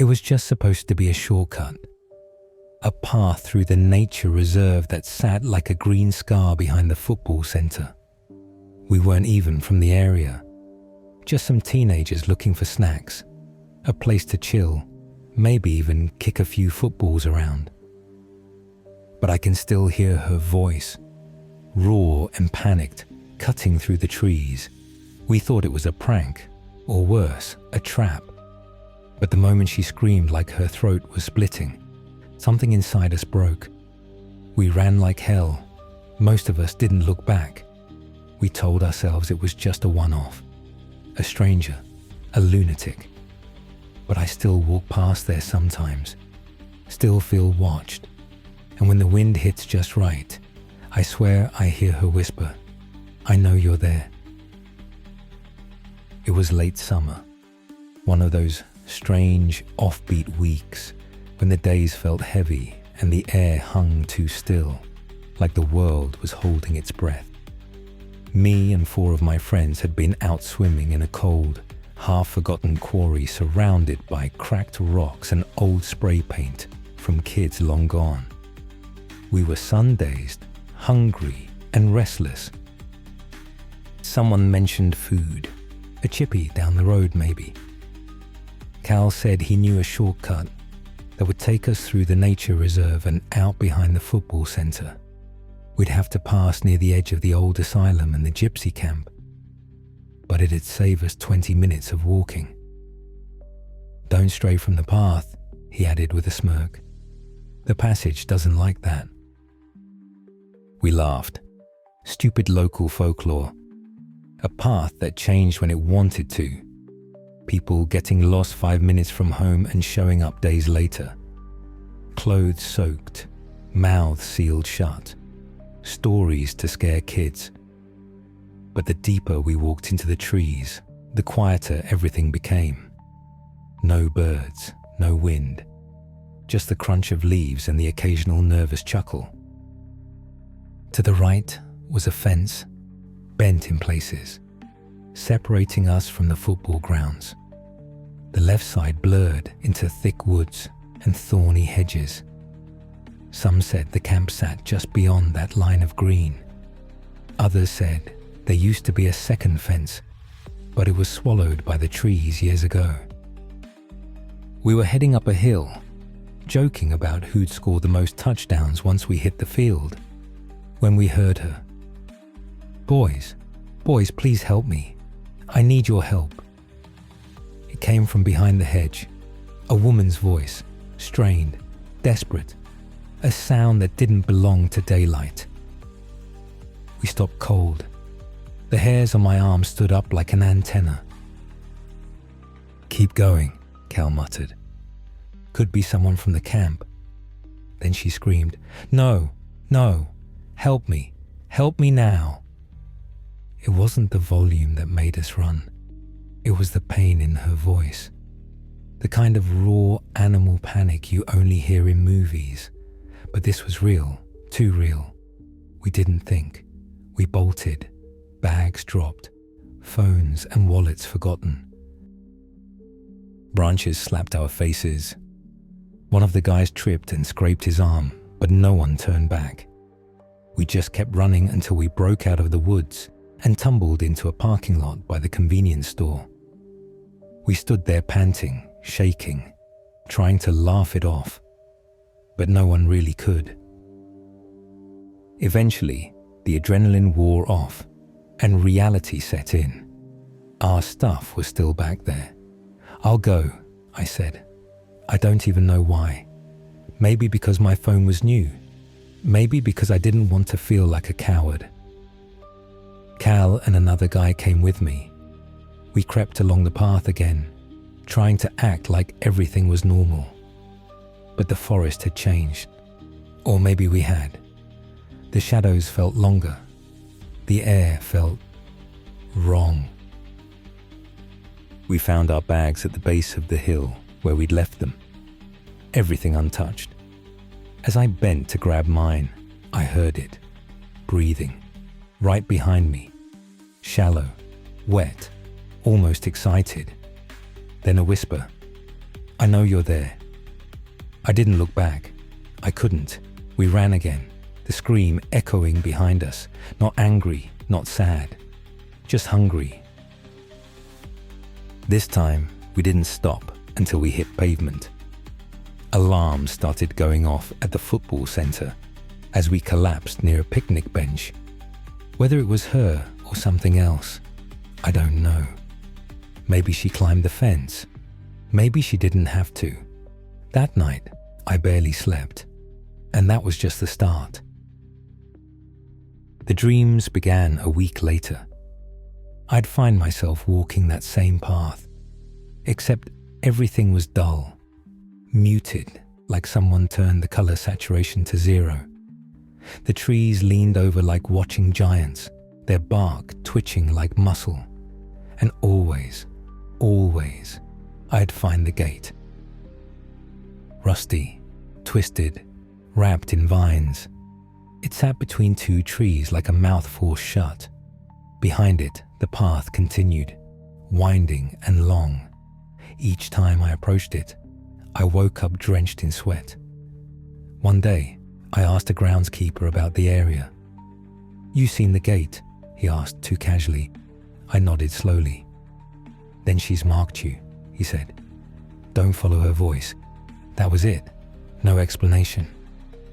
It was just supposed to be a shortcut, a path through the nature reserve that sat like a green scar behind the football center. We weren't even from the area, just some teenagers looking for snacks, a place to chill, maybe even kick a few footballs around. But I can still hear her voice, raw and panicked, cutting through the trees. We thought it was a prank, or worse, a trap. But the moment she screamed like her throat was splitting, something inside us broke. We ran like hell. Most of us didn't look back. We told ourselves it was just a one-off, a stranger, a lunatic. But I still walk past there sometimes, still feel watched. And when the wind hits just right, I swear I hear her whisper, "I know you're there." It was late summer, one of those strange, offbeat weeks when the days felt heavy and the air hung too still, like the world was holding its breath. Me and 4 of my friends had been out swimming in a cold, half-forgotten quarry surrounded by cracked rocks and old spray paint from kids long gone. We were sun-dazed, hungry, and restless. Someone mentioned food, a chippy down the road maybe. Cal said he knew a shortcut that would take us through the nature reserve and out behind the football center. We'd have to pass near the edge of the old asylum and the gypsy camp, but it'd save us 20 minutes of walking. "Don't stray from the path," he added with a smirk. "The passage doesn't like that." We laughed. Stupid local folklore. A path that changed when it wanted to. People getting lost 5 minutes from home and showing up days later. Clothes soaked, mouths sealed shut. Stories to scare kids. But the deeper we walked into the trees, the quieter everything became. No birds, no wind. Just the crunch of leaves and the occasional nervous chuckle. To the right was a fence, bent in places, separating us from the football grounds. The left side blurred into thick woods and thorny hedges. Some said the camp sat just beyond that line of green. Others said there used to be a second fence, but it was swallowed by the trees years ago. We were heading up a hill, joking about who'd score the most touchdowns once we hit the field, when we heard her. Boys, please help me. I need your help." It came from behind the hedge, a woman's voice, strained, desperate, a sound that didn't belong to daylight. We stopped cold. The hairs on my arm stood up like an antenna. "Keep going," Cal muttered. "Could be someone from the camp." Then she screamed, No, help me now." It wasn't the volume that made us run. It was the pain in her voice. The kind of raw animal panic you only hear in movies. But this was real, too real. We didn't think. We bolted, bags dropped, phones and wallets forgotten. Branches slapped our faces. One of the guys tripped and scraped his arm, but no one turned back. We just kept running until we broke out of the woods and tumbled into a parking lot by the convenience store. We stood there panting, shaking, trying to laugh it off, but no one really could. Eventually, the adrenaline wore off and reality set in. Our stuff was still back there. "I'll go," I said. I don't even know why. Maybe because my phone was new. Maybe because I didn't want to feel like a coward. Cal and another guy came with me. We crept along the path again, trying to act like everything was normal. But the forest had changed. Or maybe we had. The shadows felt longer. The air felt wrong. We found our bags at the base of the hill where we'd left them, everything untouched. As I bent to grab mine, I heard it, breathing, right behind me, shallow, wet, almost excited. Then a whisper, I know you're there." I didn't look back. I couldn't. We ran again, the scream echoing behind us, not angry, not sad, just hungry. This time, we didn't stop until we hit pavement. Alarms started going off at the football center as we collapsed near a picnic bench. Whether it was her or something else, I don't know. Maybe she climbed the fence. Maybe she didn't have to. That night, I barely slept, and that was just the start. The dreams began a week later. I'd find myself walking that same path, except everything was dull, muted, like someone turned the color saturation to 0. The trees leaned over like watching giants, their bark twitching like muscle. And always, I'd find the gate. Rusty, twisted, wrapped in vines. It sat between 2 trees like a mouth forced shut. Behind it, the path continued, winding and long. Each time I approached it, I woke up drenched in sweat. One day, I asked a groundskeeper about the area. "You seen the gate?" he asked too casually. I nodded slowly. "Then she's marked you," he said. "Don't follow her voice." That was it. No explanation.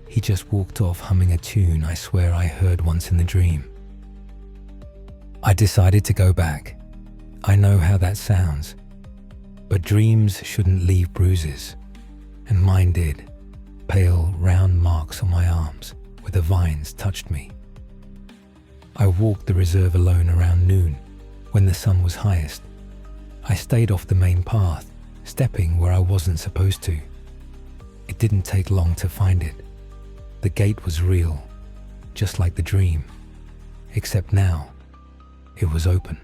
He just walked off humming a tune I swear I heard once in the dream. I decided to go back. I know how that sounds. But dreams shouldn't leave bruises. And mine did. Pale, round marks on my arms where the vines touched me. I walked the reserve alone around noon, when the sun was highest. I stayed off the main path, stepping where I wasn't supposed to. It didn't take long to find it. The gate was real, just like the dream, except now, it was open.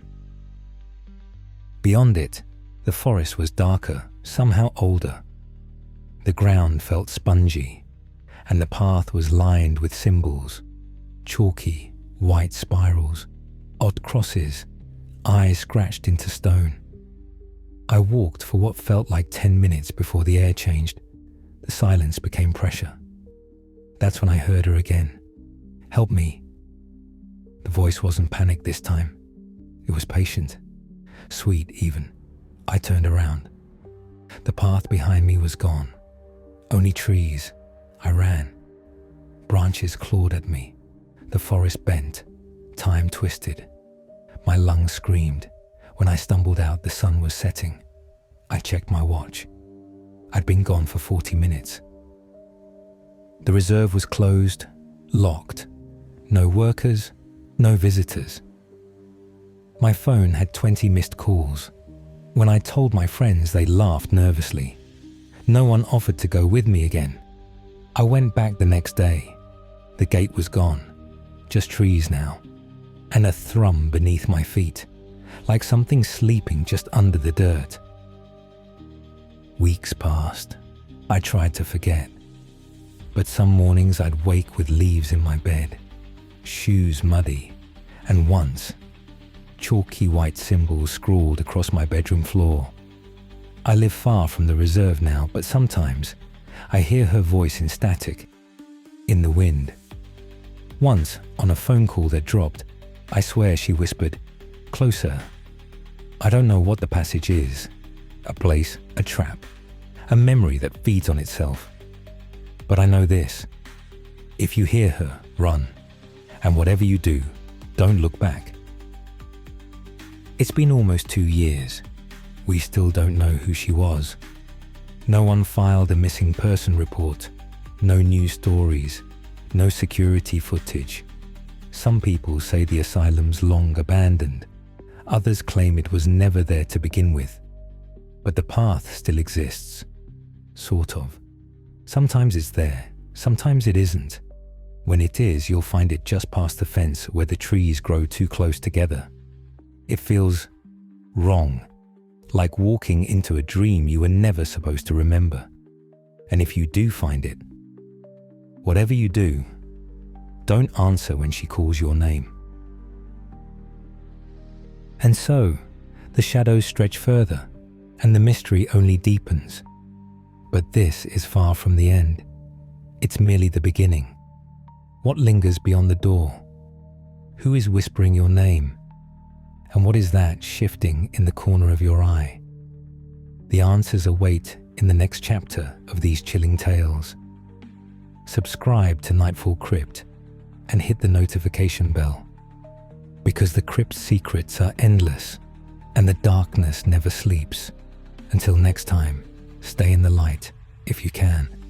Beyond it, the forest was darker, somehow older. The ground felt spongy, and the path was lined with symbols, chalky, white spirals, odd crosses, eyes scratched into stone. I walked for what felt like 10 minutes before the air changed. The silence became pressure. That's when I heard her again. "Help me." The voice wasn't panicked this time. It was patient, sweet even. I turned around. The path behind me was gone. Only trees. I ran. Branches clawed at me. The forest bent. Time twisted. My lungs screamed. When I stumbled out, the sun was setting. I checked my watch. I'd been gone for 40 minutes. The reserve was closed, locked. No workers, no visitors. My phone had 20 missed calls. When I told my friends, they laughed nervously. No one offered to go with me again. I went back the next day. The gate was gone. Just trees now. And a thrum beneath my feet, like something sleeping just under the dirt. Weeks passed. I tried to forget. But some mornings I'd wake with leaves in my bed, shoes muddy, and once, chalky white symbols scrawled across my bedroom floor. I live far from the reserve now, but sometimes I hear her voice in static, in the wind. Once, on a phone call that dropped, I swear she whispered, "Closer." I don't know what the passage is. A place, a trap, a memory that feeds on itself. But I know this. If you hear her, run. And whatever you do, don't look back. It's been almost 2 years. We still don't know who she was. No one filed a missing person report. No news stories. No security footage. Some people say the asylum's long abandoned. Others claim it was never there to begin with. But the path still exists. Sort of. Sometimes it's there, sometimes it isn't. When it is, you'll find it just past the fence where the trees grow too close together. It feels wrong, like walking into a dream you were never supposed to remember. And if you do find it, whatever you do, don't answer when she calls your name. And so, the shadows stretch further, and the mystery only deepens. But this is far from the end. It's merely the beginning. What lingers beyond the door? Who is whispering your name? And what is that shifting in the corner of your eye? The answers await in the next chapter of these chilling tales. Subscribe to Nightfall Crypt and hit the notification bell, because the crypt's secrets are endless and the darkness never sleeps. Until next time, stay in the light if you can.